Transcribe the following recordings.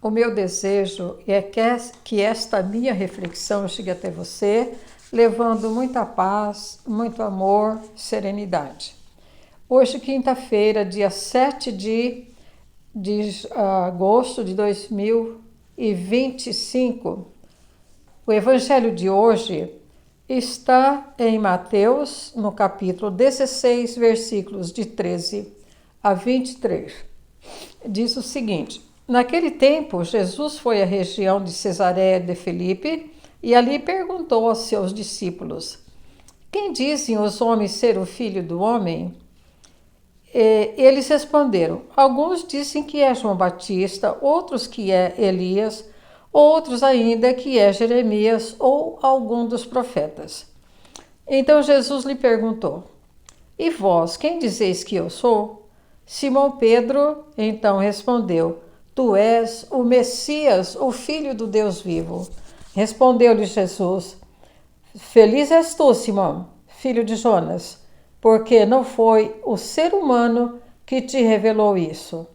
o meu desejo é que esta minha reflexão chegue até você, levando muita paz, muito amor, serenidade. Hoje, quinta-feira, dia 7 de agosto de 2025, o evangelho de hoje está em Mateus, no capítulo 16, versículos de 13 a 23. Diz o seguinte: naquele tempo, Jesus foi à região de Cesareia de Filipe e ali perguntou aos seus discípulos: quem dizem os homens ser o filho do homem? Eles responderam: alguns dizem que é João Batista, outros que é Elias, outros ainda que é Jeremias ou algum dos profetas. Então Jesus lhe perguntou: e vós, quem dizeis que eu sou? Simão Pedro então respondeu: tu és o Messias, o Filho do Deus vivo. Respondeu-lhe Jesus: feliz és tu, Simão, filho de Jonas, porque não foi o ser humano que te revelou isso,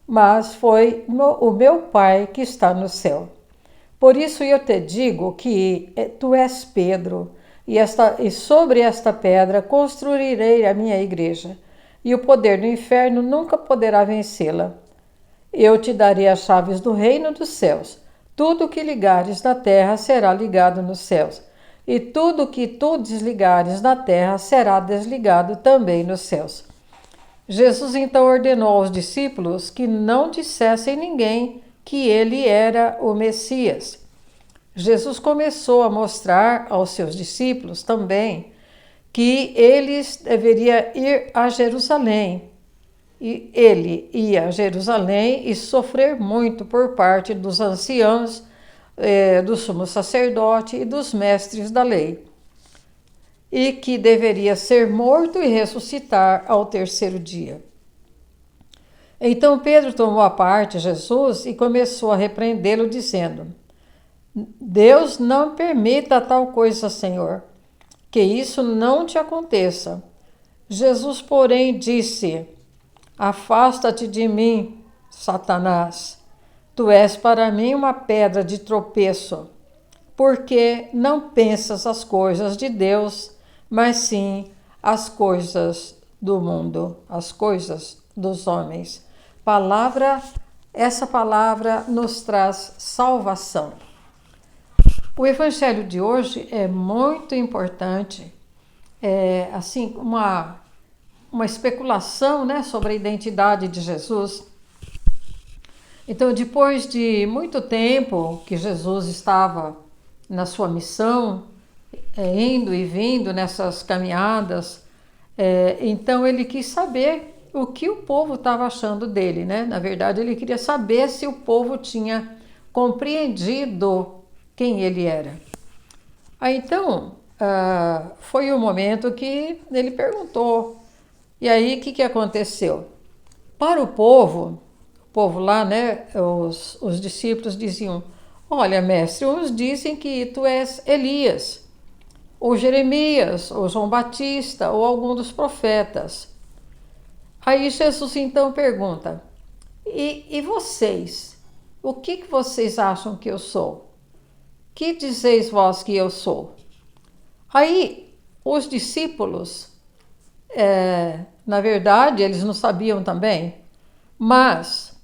mas foi o meu Pai que está no céu. Por isso eu te digo que tu és Pedro, e sobre esta pedra construirei a minha igreja, e o poder do inferno nunca poderá vencê-la. Eu te darei as chaves do reino dos céus. Tudo o que ligares na terra será ligado nos céus, e tudo o que tu desligares na terra será desligado também nos céus. Jesus então ordenou aos discípulos que não dissessem a ninguém que ele era o Messias. Jesus começou a mostrar aos seus discípulos também que eles deveriam ir a Jerusalém. E ele ia a Jerusalém e sofrer muito por parte dos anciãos, do sumo sacerdote e dos mestres da lei, e que deveria ser morto e ressuscitar ao terceiro dia. Então Pedro tomou à parte Jesus e começou a repreendê-lo, dizendo: Deus não permita tal coisa, Senhor, que isso não te aconteça. Jesus, porém, disse: afasta-te de mim, Satanás. Tu és para mim uma pedra de tropeço, porque não pensas as coisas de Deus, mas sim as coisas do mundo, as coisas dos homens. Essa palavra nos traz salvação. O evangelho de hoje é muito importante, assim, uma especulação, né, sobre a identidade de Jesus. Então, depois de muito tempo que Jesus estava na sua missão, indo e vindo nessas caminhadas, então ele quis saber o que o povo estava achando dele, né? Na verdade, ele queria saber se o povo tinha compreendido quem ele era. Aí então, foi o momento que ele perguntou. E aí, o que aconteceu? Para o povo lá, né, os discípulos diziam: olha, mestre, uns dizem que tu és Elias, ou Jeremias, ou João Batista, ou algum dos profetas. Aí Jesus então pergunta: e vocês? O que vocês acham que eu sou? Que dizeis vós que eu sou? Aí os discípulos, na verdade, eles não sabiam também, mas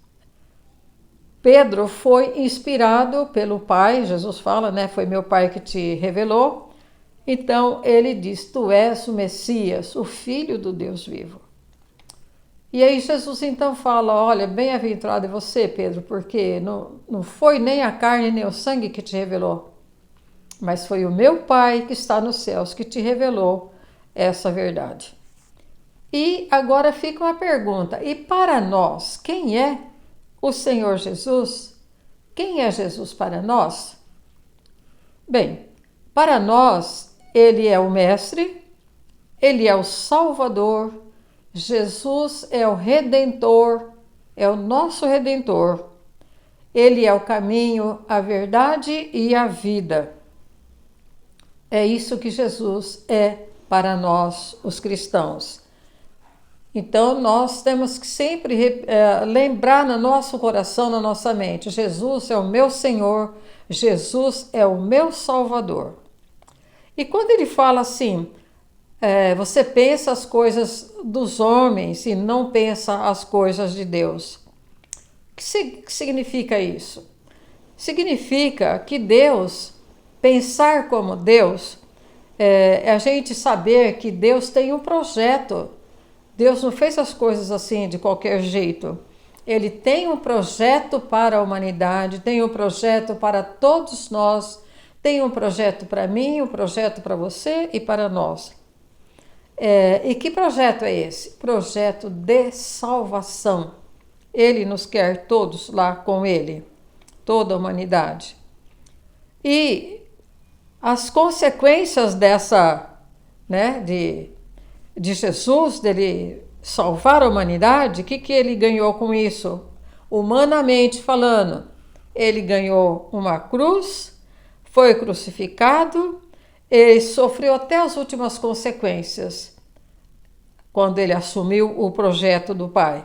Pedro foi inspirado pelo Pai. Jesus fala, né? Foi meu Pai que te revelou. Então ele diz: tu és o Messias, o Filho do Deus vivo. E aí Jesus então fala: olha, bem-aventurado é você, Pedro, porque não foi nem a carne nem o sangue que te revelou, mas foi o meu Pai que está nos céus que te revelou essa verdade. E agora fica uma pergunta: e para nós, quem é o Senhor Jesus? Quem é Jesus para nós? Bem, para nós, ele é o Mestre, ele é o Salvador, Jesus é o Redentor, é o nosso Redentor. Ele é o caminho, a verdade e a vida. É isso que Jesus é para nós, os cristãos. Então, nós temos que sempre lembrar no nosso coração, na nossa mente: Jesus é o meu Senhor, Jesus é o meu Salvador. E quando ele fala assim, você pensa as coisas dos homens e não pensa as coisas de Deus. O que significa isso? Significa que Deus, pensar como Deus, é a gente saber que Deus tem um projeto. Deus não fez as coisas assim de qualquer jeito. Ele tem um projeto para a humanidade, tem um projeto para todos nós, tem um projeto para mim, um projeto para você e para nós. E que projeto é esse? Projeto de salvação. Ele nos quer todos lá com Ele, toda a humanidade. E as consequências dessa, de Jesus, dele salvar a humanidade, o que ele ganhou com isso? Humanamente falando, ele ganhou uma cruz, foi crucificado e sofreu até as últimas consequências, quando ele assumiu o projeto do Pai.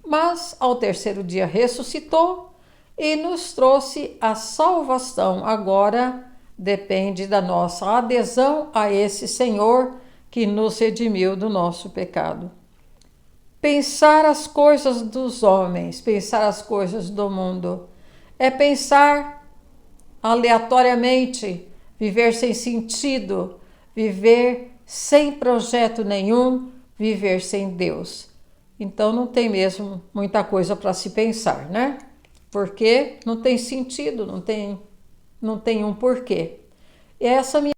Mas ao terceiro dia ressuscitou e nos trouxe a salvação. Agora depende da nossa adesão a esse Senhor que nos redimiu do nosso pecado. Pensar as coisas dos homens, pensar as coisas do mundo, é pensar aleatoriamente, viver sem sentido, viver sem projeto nenhum, viver sem Deus. Então não tem mesmo muita coisa para se pensar, né? Porque não tem sentido, não tem um porquê. E essa minha